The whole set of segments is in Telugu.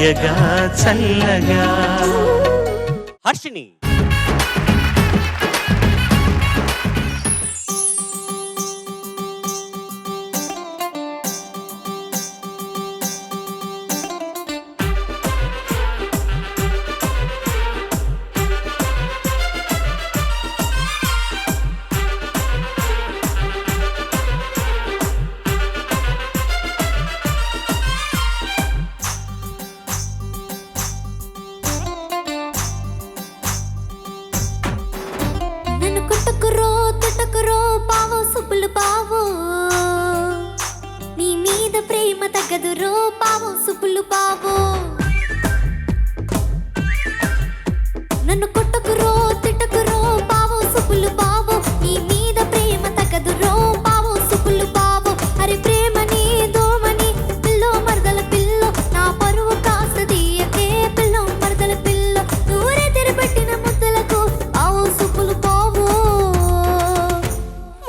తీయగా చల్లగా. హర్షిని తగ్గదురో పావు సుపులు పావు నన్ను కొట్టుకురో తిట్టుకురో పావు సుపులు పావు నీ మీద ప్రేమ తగ్గదురో పావు సుపులు పావు అరే ప్రేమని దోమని పిల్లో మరదల పిల్లో నా పరువు కాస్త తీయకే పిల్లో మరదల పిల్లో నూరే తెరబెట్టిన ముద్దలకు పావు సుపులు పావు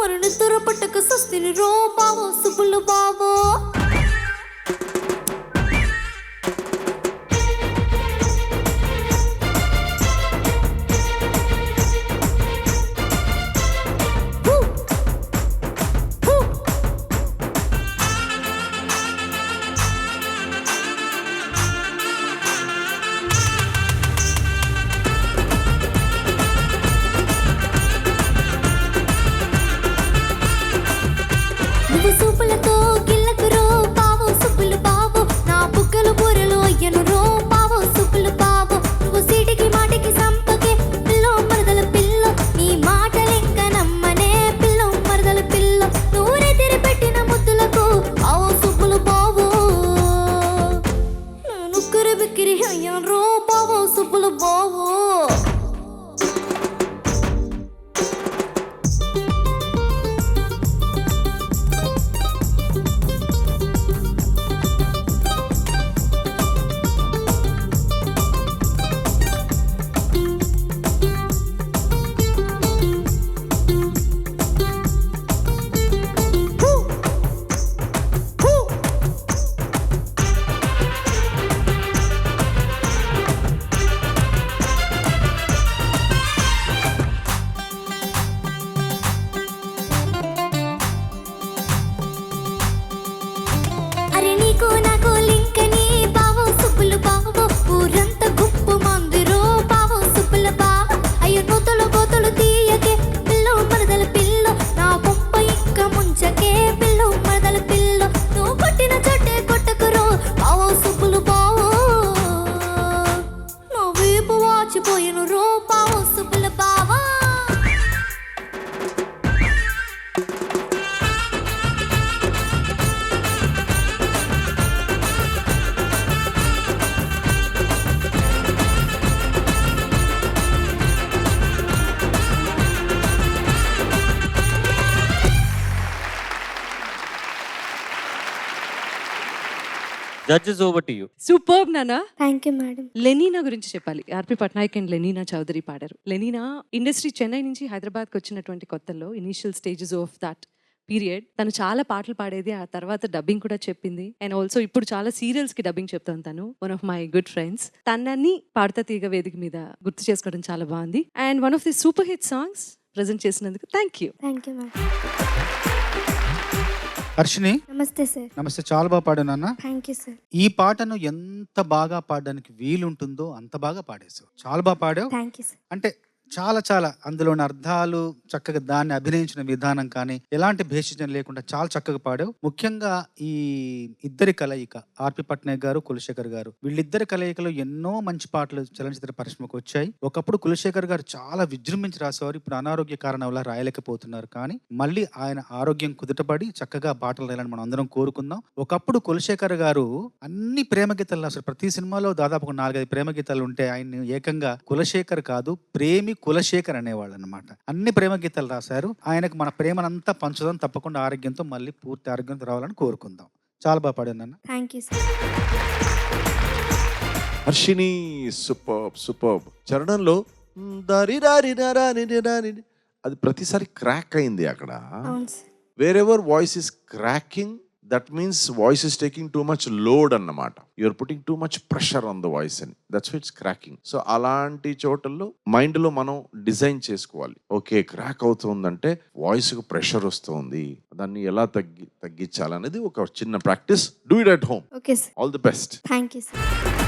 మరుని తురపట్టకు సుస్తిని రో పావు సుపులు పావు. సూపులతో గిల్లకురో పావు సుప్పులు పావు నా బుగ్గలు బూరెలు అయ్యను రో పావు సుప్పులు పావు నువ్వు సీటికి మాటికి సంపకే పిల్లో మరదల పిల్లో నీ మాటలెంక నమ్మనే పిల్లో మరదల పిల్లో నూరే తెరపెట్టిన ముద్దులకు పావు సుప్పులు పావు నేను ఉక్కిరి బిక్కిరి అయ్యాను రో పావు సుప్పులు పావు. Judges over to you. Superb నానా. Thank you madam. లెనీనా గురించి చెప్పాలి. ఆర్పి పట్నాయక్ అండ్ లెనీనా చౌదరి పాడారు. లెనీనా ఇండస్ట్రీ చెన్నై నుంచి హైదరాబాద్కి వచ్చినటువంటి కొత్తల్లో initial stages of that period తను చాలా పాటలు పాడేది. ఆ తర్వాత డబ్బింగ్ కూడా చెప్పింది. అండ్ ఆల్సో ఇప్పుడు చాలా సీరియల్స్ కి డబ్బింగ్ చెప్తాను. తను one of my good friends. తనని పాడతా తీగ వేదిక మీద గుర్తు చేసుకోవడం చాలా బాగుంది. And one of the super hit songs present చేసినందుకు thank you. Thank you madam. Harshini నమస్తే సార్. నమస్తే. చాలా బాగా పాడావు నాన్న. Thank you sir. ఈ పాటను ఎంత బాగా పాడడానికి వీలుంటుందో అంత బాగా పాడేసావు. చాలా బాగా పాడావు. Thank you sir. అంటే చాలా అందులోని అర్థాలు చక్కగా దాన్ని అభినయించిన విధానం కానీ ఎలాంటి భేషజం లేకుండా చాలా చక్కగా పాడావు. ముఖ్యంగా ఈ ఇద్దరి కలయిక ఆర్పి పట్నాయక్ గారు, కులశేఖర్ గారు, వీళ్ళిద్దరి కలయికలో ఎన్నో మంచి పాటలు చలనచిత్ర పరిశ్రమకు వచ్చాయి. ఒకప్పుడు కులశేఖర్ గారు చాలా విజృంభించి రాసేవారు. ఇప్పుడు అనారోగ్య కారణం వల్ల రాయలేకపోతున్నారు. కానీ మళ్ళీ ఆయన ఆరోగ్యం కుదుటపడి చక్కగా పాటలు రాయాలని మనం అందరం కోరుకుందాం. ఒకప్పుడు కులశేఖర్ గారు అన్ని ప్రేమ గీతాలు అసలు ప్రతి సినిమాలో దాదాపు 4-5 ప్రేమ గీతాలు ఉంటే ఆయన ఏకంగా కులశేఖర్ కాదు ప్రేమి కులశేఖర్ అనేవాళ్ళు అనమాట. అన్ని ప్రేమ గీతాలు రాశారు. ఆయనకు మన ప్రేమనంతా పంచుదాం. తప్పకుండా ఆరోగ్యంతో మళ్ళీ పూర్తి ఆరోగ్యంతో రావాలని కోరుకుందాం. చాలా బాగా పాడాను అన్న. Thank you sir. Harshini super చరణంలో అది ప్రతిసారి క్రాక్ అయింది అక్కడ. Wherever voice is cracking that means voice is taking too much load అన్నమాట. You're putting too much pressure on the voice అని, దట్స్ ఇట్స్ క్రాకింగ్. సో అలాంటి చోటల్లో మైండ్ లో మనం డిజైన్ చేసుకోవాలి. ఓకే, క్రాక్ అవుతుందంటే వాయిస్ కు ప్రెషర్ వస్తుంది, దాన్ని ఎలా తగ్గించాలనేది ఒక చిన్న practice. Do it at home. Okay sir. All the best. Thank you sir.